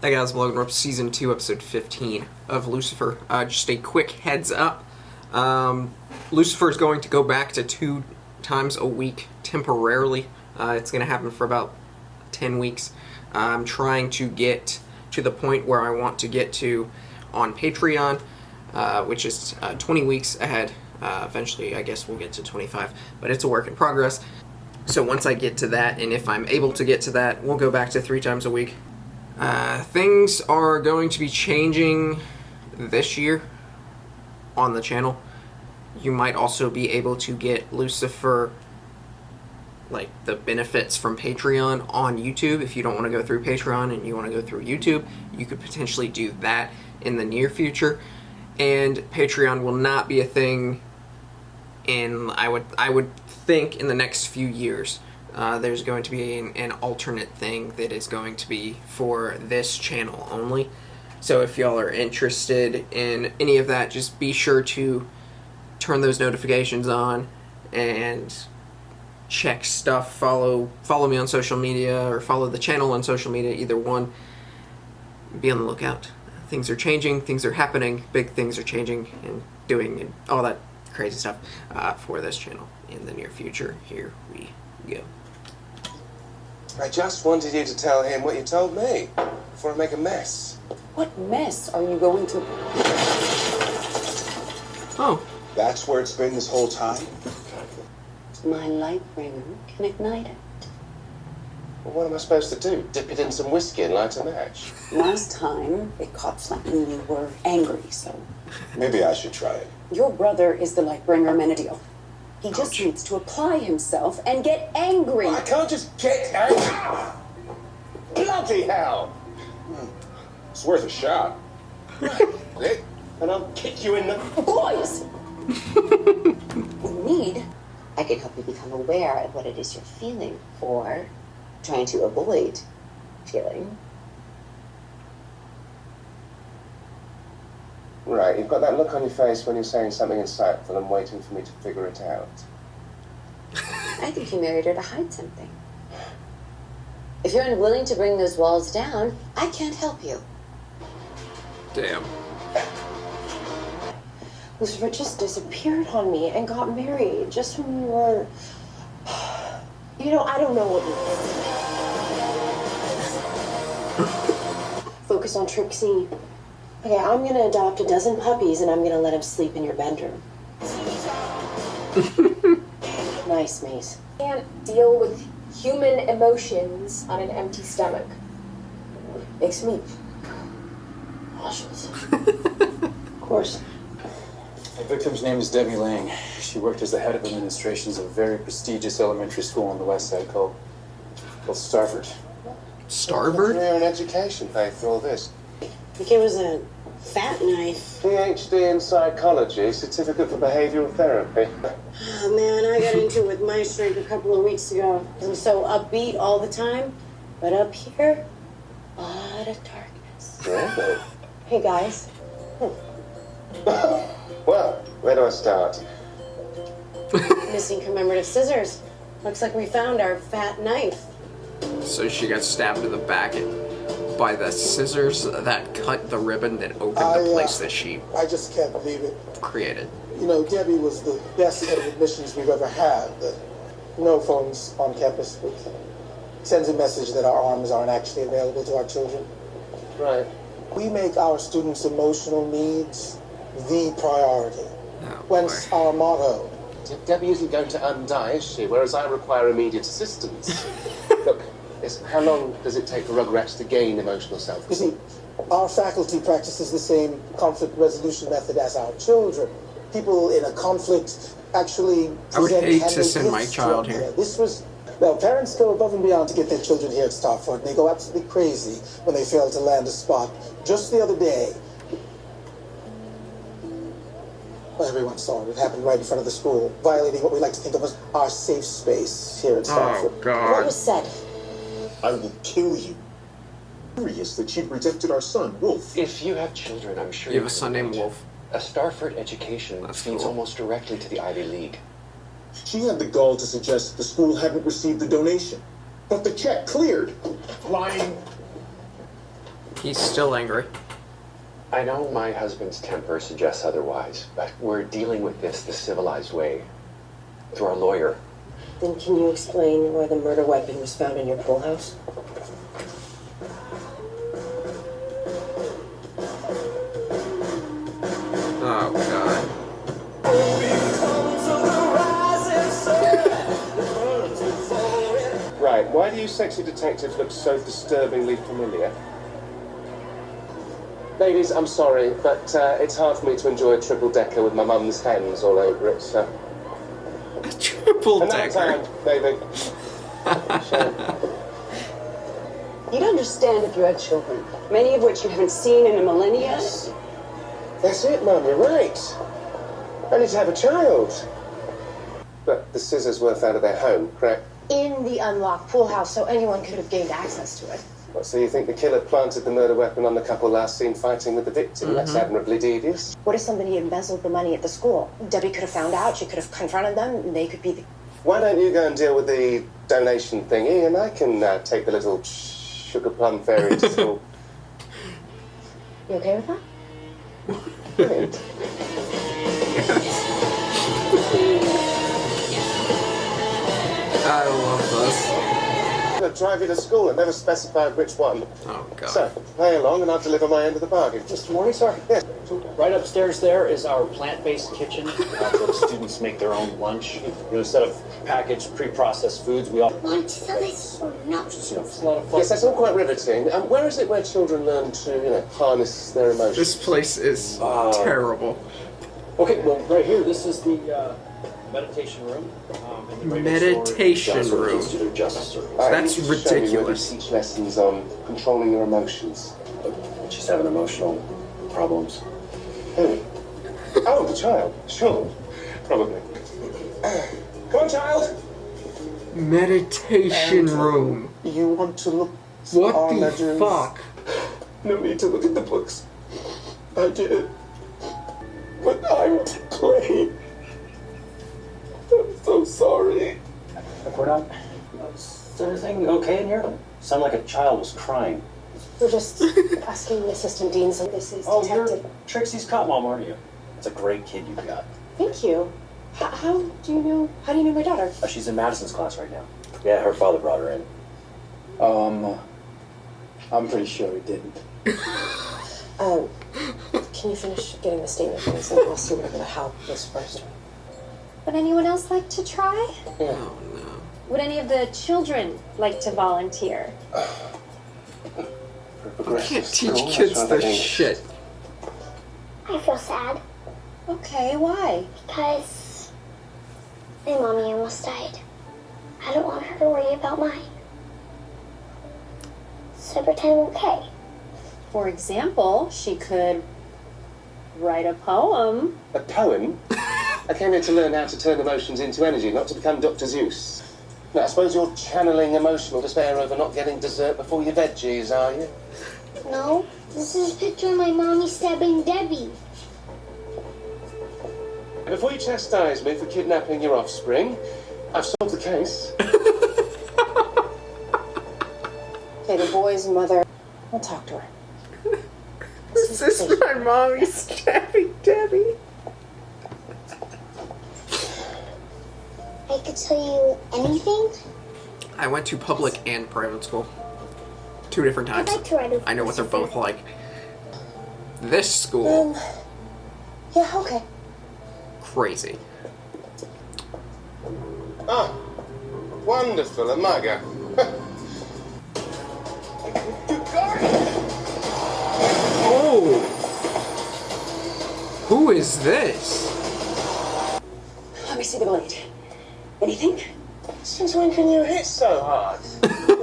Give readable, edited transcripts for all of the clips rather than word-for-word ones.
Hey guys, welcome to Season 2, Episode 15 of Lucifer. Just a quick heads up. Lucifer is going to go back to 2 times a week temporarily. It's going to happen for about 10 weeks. I'm trying to get to the point where I want to get to on Patreon, which is 20 weeks ahead. Eventually, I guess we'll get to 25, but it's a work in progress. So once I get to that, and if I'm able to get to that, we'll go back to 3 times a week. Things are going to be changing this year on the channel. You might also be able to get Lucifer, like the benefits from Patreon on YouTube. If you don't want to go through Patreon and you want to go through YouTube, you could potentially do that in the near future. And Patreon will not be a thing in, I would think, in the next few years. There's going to be an alternate thing that is going to be for this channel only. So if y'all are interested in any of that, just be sure to turn those notifications on and check stuff. Follow me on social media, or follow the channel on social media, either one. Be on the lookout. Things are changing, things are happening, big things are changing and doing and all that crazy stuff for this channel in the near future. Here we go. I just wanted you to tell him what you told me before I make a mess. What mess are you going to... Oh. That's where it's been this whole time? My light bringer can ignite it. Well, what am I supposed to do? Dip it in some whiskey and light a match? Last time, it caught something you were angry, so... Maybe I should try it. Your brother is the light bringer, MamaDeadHead. He just Ouch. needs to apply himself and get angry. I can't just get angry. Bloody hell! It's worth a shot. Right. And I'll kick you in the... Boys! You need... I could help you become aware of what it is you're feeling, or trying to avoid feeling. Right, you've got that look on your face when you're saying something insightful and waiting for me to figure it out. I think you married her to hide something. If you're unwilling to bring those walls down, I can't help you. Damn. Lucifer just disappeared on me and got married just when we were... You know, I don't know what we... Focus on Trixie. Okay, I'm gonna adopt 12 puppies and I'm gonna let them sleep in your bedroom. Nice, Mace. Can't deal with human emotions on an empty stomach. Makes me nauseous. Of course. The victim's name is Debbie Lang. She worked as the head of administrations of a very prestigious elementary school on the west side called Starford. Starboard? Career in education paid for all this. I think it was a fat knife. PhD in psychology, certificate for behavioral therapy. Oh man, I got into it with my strength a couple of weeks ago. I'm so upbeat all the time, but up here, a lot of darkness. Really? Hey guys. Well, where do I start? Missing commemorative scissors. Looks like we found our fat knife. So she got stabbed in the back by the scissors that cut the ribbon that opened the place that she I just can't believe it. created. You know, Debbie was the best head of admissions we've ever had. No phones on campus. It sends a message that our arms aren't actually available to our children. Right. We make our students' emotional needs the priority. Oh, Whence boy. our motto. Debbie isn't going to undie, is she? Whereas I require immediate assistance. Look, how long does it take for Rugrats to gain emotional You self-esteem? see, our faculty practices the same conflict resolution method as our children. People in a conflict actually I would present hate to handmade send my gifts to child one here. another. This was... Well, parents go above and beyond to get their children here at Starford, and they go absolutely crazy when they fail to land a spot. Just the other day, well, everyone saw it. It happened right in front of the school, violating what we like to think of as our safe space here at Starford. Oh, What God. was said? I will kill you. Furious that she rejected our son, Wolf. If you have children, I'm sure You have a can son named imagine. Wolf. A Starford education That's leads cool. almost directly to the Ivy League. She had the gall to suggest the school hadn't received the donation. But the check cleared. Lying. He's still angry. I know my husband's temper suggests otherwise, but we're dealing with this the civilized way. Through our lawyer. Then can you explain why the murder weapon was found in your pool house? Oh, God. Right, why do you sexy detectives look so disturbingly familiar? Ladies, I'm sorry, but it's hard for me to enjoy a triple-decker with my mum's hens all over it, so... A triple Another decker. time, baby. You'd understand if you had children, many of which you haven't seen in a millennia. That's it, Mum, you're right. I need to have a child. But the scissors were found at their home, correct? In the unlocked pool house, so anyone could have gained access to it. What, so you think the killer planted the murder weapon on the couple last seen fighting with the victim? That's admirably devious. What if somebody embezzled the money at the school? Debbie could have found out, she could have confronted them, and they could be the... Why don't you go and deal with the donation thingy, and I can take the little sugar plum fairy to school. You okay with that? Brilliant. I love this. I'll drive you to school and never specified which one. Oh, God. So, play along and I'll deliver my end of the bargain. Mr. Morning, sir. Yes. Right upstairs there is our plant-based kitchen. Where the students make their own lunch. Instead of packaged, pre-processed foods, we all... Want some of this? No. It's a lot of fun. Yes, that's all quite riveting. Where is it where children learn to, harness their emotions? This place is terrible. Okay, well, right here, this is the meditation room. And the Meditation room. That's ridiculous. Teach lessons on controlling your emotions. She's having emotional problems. Who? Oh, the child. Sure. Probably. Come on, child. Meditation room. You want to look What our the ledgers? fuck? No need to look at the books. I did it. But I'm to blame. I'm so sorry. If we're not... Is everything okay in here? Sound like a child was crying. We're just asking the assistant deans, and this is Oh, Detective. you're Trixie's cop mom, aren't you? It's a great kid you've got. Thank you. How do you know my daughter? She's in Madison's class right now. Yeah, her father brought her in. I'm pretty sure he didn't. Can you finish getting the statement, please, and I'll see whatever the hell is first. Would anyone else like to try? Oh, no. Would any of the children like to volunteer? You can't teach kids this shit. I feel sad Okay, why? because my mommy almost died. I don't want her to worry about mine. So pretend I'm okay. For example, she could write a poem. A poem? I came here to learn how to turn emotions into energy, not to become Dr. Zeus. Now, I suppose you're channeling emotional despair over not getting dessert before your veggies, are you? No, this is a picture of my mommy stabbing Debbie. Before you chastise me for kidnapping your offspring, I've solved the case. Okay, the boy's mother. I'll talk to her. This is my mommy stabbing Debbie. I could tell you anything. I went to public and private school. 2 different times. I'd like to write a I know what they're both like. This school, Yeah, okay. crazy. Ah, wonderful, a mugger. Oh! Who is this? Let me see the blade. Anything? Since when can you hit so hard?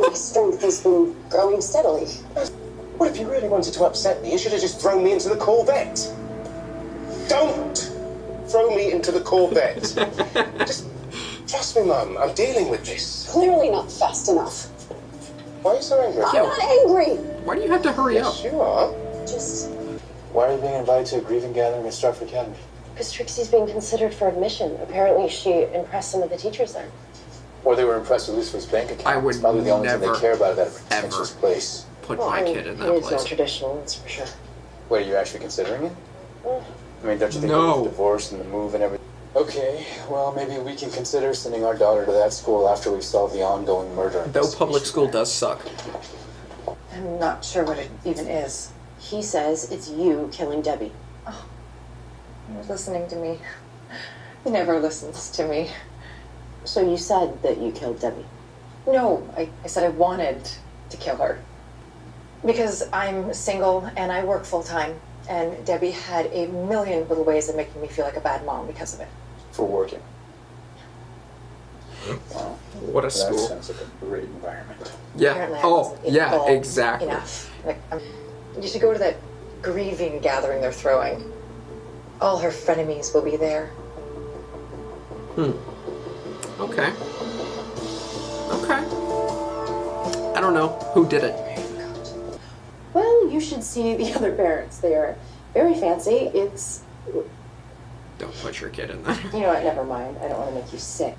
My strength has been growing steadily. What if you really wanted to upset me? You should have just thrown me into the Corvette. Don't throw me into the Corvette. Just trust me, Mum. I'm dealing with this. Clearly not fast enough. Why are you so angry? I'm not angry. Why do you have to hurry up? Yes, you are. Just Why are you being invited to a grieving gathering at Stratford Academy? Because Trixie's being considered for admission. Apparently, she impressed some of the teachers there. Or they were impressed with Lucifer's bank account. I would It's probably the only thing never, they care about at that pretentious ever place. put Well, my I mean, kid in that it is place. not traditional, that's for sure. Wait, are you actually considering it? I mean, don't you think No. with the divorce and the move and everything? Okay, well, maybe we can consider sending our daughter to that school after we've solved the ongoing murder. Though public school does suck. I'm not sure what it even is. He says it's you killing Debbie. You're listening to me. He never listens to me. So you said that you killed Debbie? No, I said I wanted to kill her. Because I'm single and I work full time, and Debbie had a million little ways of making me feel like a bad mom because of it. For working. Wow. What a That school. sounds like a great environment. Yeah. Apparently I Oh, wasn't yeah, involved exactly. Enough. Like, you should go to that grieving gathering they're throwing. All her frenemies will be there. Okay. Okay. I don't know who did it. Well, you should see the other parents. They are very fancy. It's... Don't put your kid in there. You know what? Never mind. I don't want to make you sick.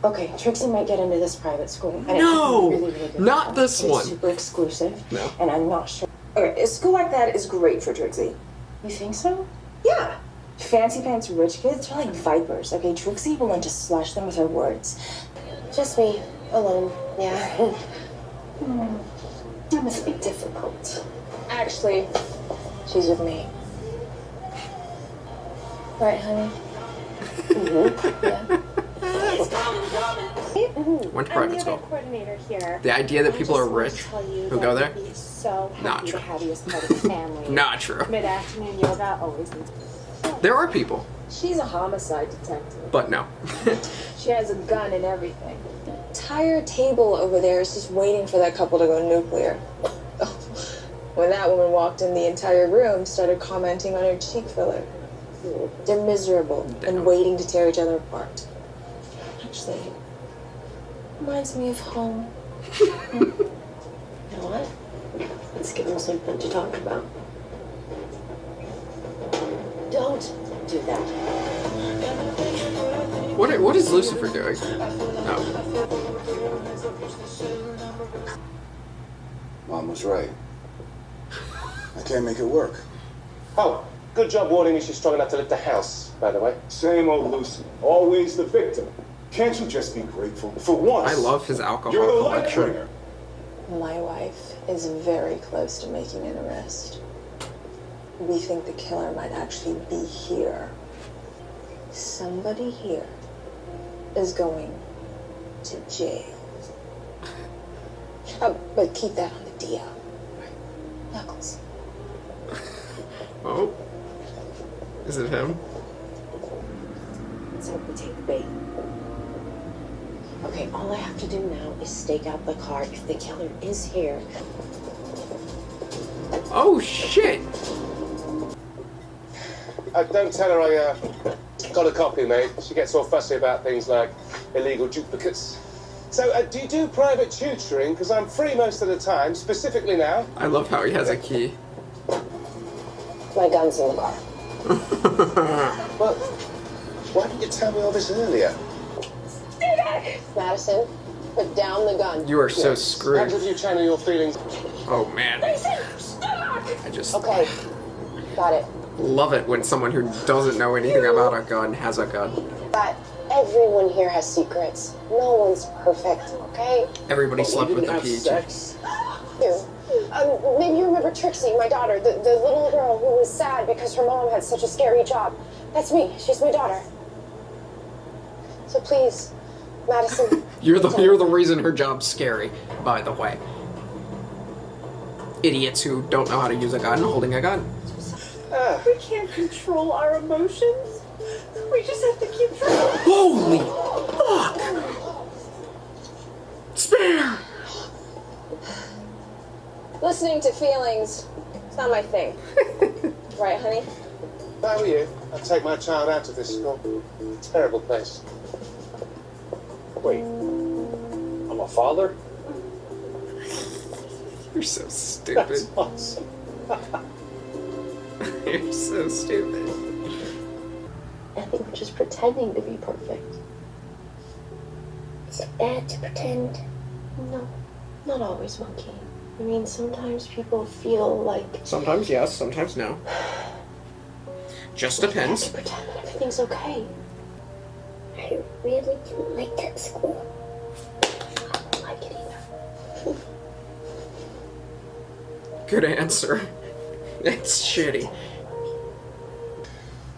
Okay, Trixie might get into this private school. And No! it's really, really good. Not this It's one. super exclusive. No. And I'm not sure. Okay, a school like that is great for Trixie. You think so? Yeah. Fancy pants rich kids are like vipers, okay? Trixie will learn to slash them with her words. Just me. Alone. Yeah. That must be difficult. Actually, She's with me. right, honey? Went to I'm private the school. other coordinator here. The idea that I people are just wanted rich to tell you who that go there? we'd be so Not happy to true. have you as part of the family. Not true. Mid-afternoon yoga always needs. There are people, She's a homicide detective. but no. She has a gun and everything. Entire table over there is just waiting for that couple to go nuclear. When that woman walked in, the entire room started commenting on her cheek filler. They're miserable and waiting to tear each other apart. Actually, reminds me of home. You know what? Let's give them something to talk about. Don't do that. What is Lucifer doing? No. Mom was right. I can't make it work. Oh, good job warning me she's strong enough to lift the house, by the way. Same old Lucy. Always the victim. Can't you just be grateful? For once. I love his alcohol You're the light collection. bringer. My wife is very close to making an arrest. We think the killer might actually be here. Somebody here is going to jail. But keep that on the DL. Knuckles. Oh. Is it him? Let's hope we take the bait. Okay, all I have to do now is stake out the car. If the killer is here, Oh shit! Don't tell her I got a copy, mate. She gets all fussy about things like illegal duplicates. So, do you do private tutoring? Because I'm free most of the time, specifically now. I love how he has a key. My gun's in the car. Well, why didn't you tell me all this earlier? Madison, put down the gun. You are so How screwed. did you channel your feelings? Oh man. I just Okay, got it. love it when someone who doesn't know anything about a gun has a gun. But everyone here has secrets. No one's perfect, okay? Everybody But we slept with didn't their have PhD. sex. You. Maybe you remember Trixie, my daughter, the little girl who was sad because her mom had such a scary job. That's me. She's my daughter. So please, Madison. You're the reason her job's scary, by the way. Idiots who don't know how to use a gun holding a gun. We can't control our emotions. We just have to keep trying. Holy fuck! Spare! Listening to feelings, it's not my thing. Right, honey? If I were you, I'd take my child out of this school. Terrible place. Wait, I'm a father? You're so stupid. That's awesome. You're so stupid. I think we're just pretending to be perfect. Is it bad to pretend? No, not always, Monkey. I mean, sometimes people feel like Sometimes yes, sometimes no. Just depends. pretend that everything's okay. I really didn't like that school. I don't like it either. Good answer. It's shitty.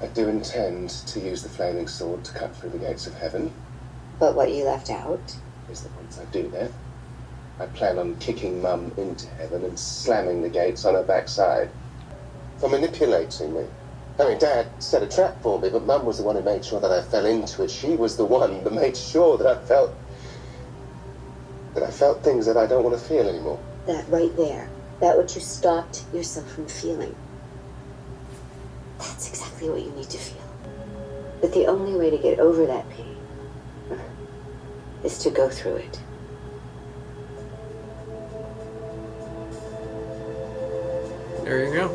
I do intend to use the flaming sword to cut through the gates of heaven. But what you left out? Is that once I do that, I plan on kicking Mum into heaven and slamming the gates on her backside. For manipulating me. I mean, Dad set a trap for me, but Mum was the one who made sure that I fell into it. She was the one that made sure that I felt things that I don't want to feel anymore. That right there. That what you stopped yourself from feeling. That's exactly what you need to feel. But the only way to get over that pain is to go through it. There you go.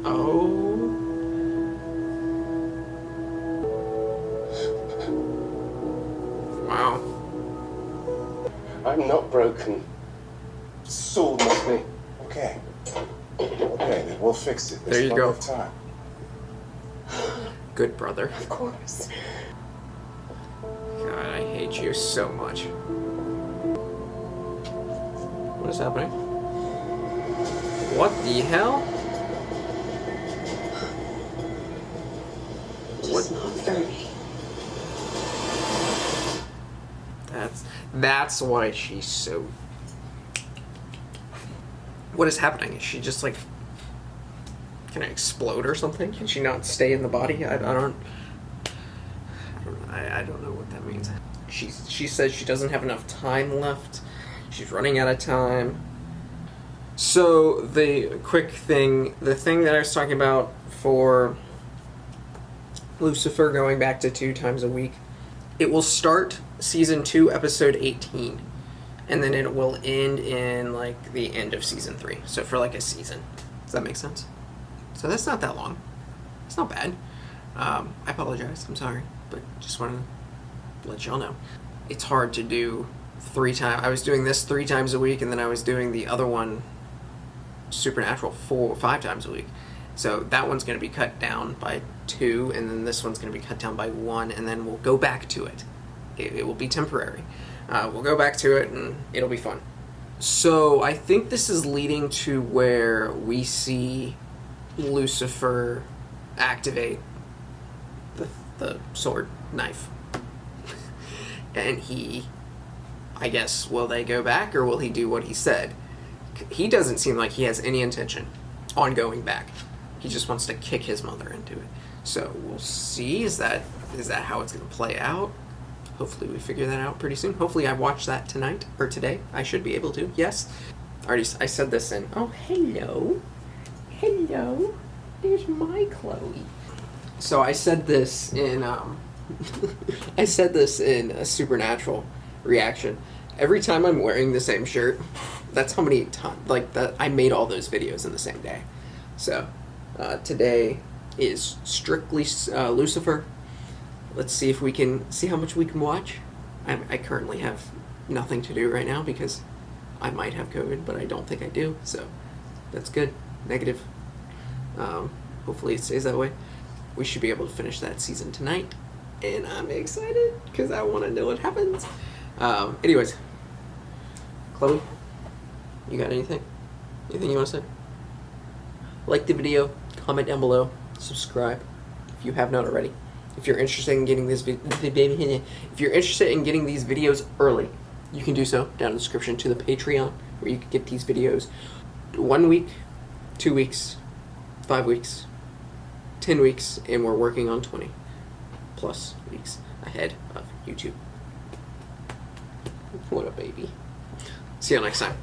Oh. Wow. I'm not broken. Sword must be. Okay. Okay, then we'll fix it. There you There's go. plenty of time. Good brother. Of course. God, I hate you so much. What is happening? What the hell? Just not for me. That's why she's so... What is happening? Is she just like gonna explode or something? Can she not stay in the body? I don't know what that means. She says she doesn't have enough time left. She's running out of time. So the thing that I was talking about for Lucifer going back to 2 times a week, it will start season 2, episode 18, and then it will end in like the end of season 3. So for like a season. Does that make sense? So that's not that long. It's not bad. I apologize. I'm sorry, but just want to let y'all know. It's hard to do 3 times. I was doing this 3 times a week, and then I was doing the other one, Supernatural, 4 or 5 times a week. So that one's going to be cut down by 2, and then this one's going to be cut down by 1, and then we'll go back to it. It will be temporary. We'll go back to it, and it'll be fun. So I think this is leading to where we see Lucifer activate the sword knife. And I guess, will they go back, or will he do what he said? He doesn't seem like he has any intention on going back. He just wants to kick his mother into it. So we'll see. Is that how it's going to play out? Hopefully we figure that out pretty soon. Hopefully I watch that tonight or today. I should be able to. Yes. I said this in. Oh, hello. Hello. There's my Chloe. So I said this in I said this in a Supernatural reaction. Every time I'm wearing the same shirt, that's how many times, like, that I made all those videos in the same day. So today is strictly Lucifer. Let's see if we can see how much we can watch. I currently have nothing to do right now because I might have COVID, but I don't think I do. So that's good. Negative. Hopefully it stays that way. We should be able to finish that season tonight, and I'm excited because I want to know what happens. Anyways, Chloe, you got anything? Anything you want to say? Like the video, comment down below, subscribe if you have not already. If you're interested in getting these videos early, you can do so down in the description to the Patreon, where you can get these videos 1 week, 2 weeks, 5 weeks, 10 weeks, and we're working on 20 plus weeks ahead of YouTube. What a baby. See you next time.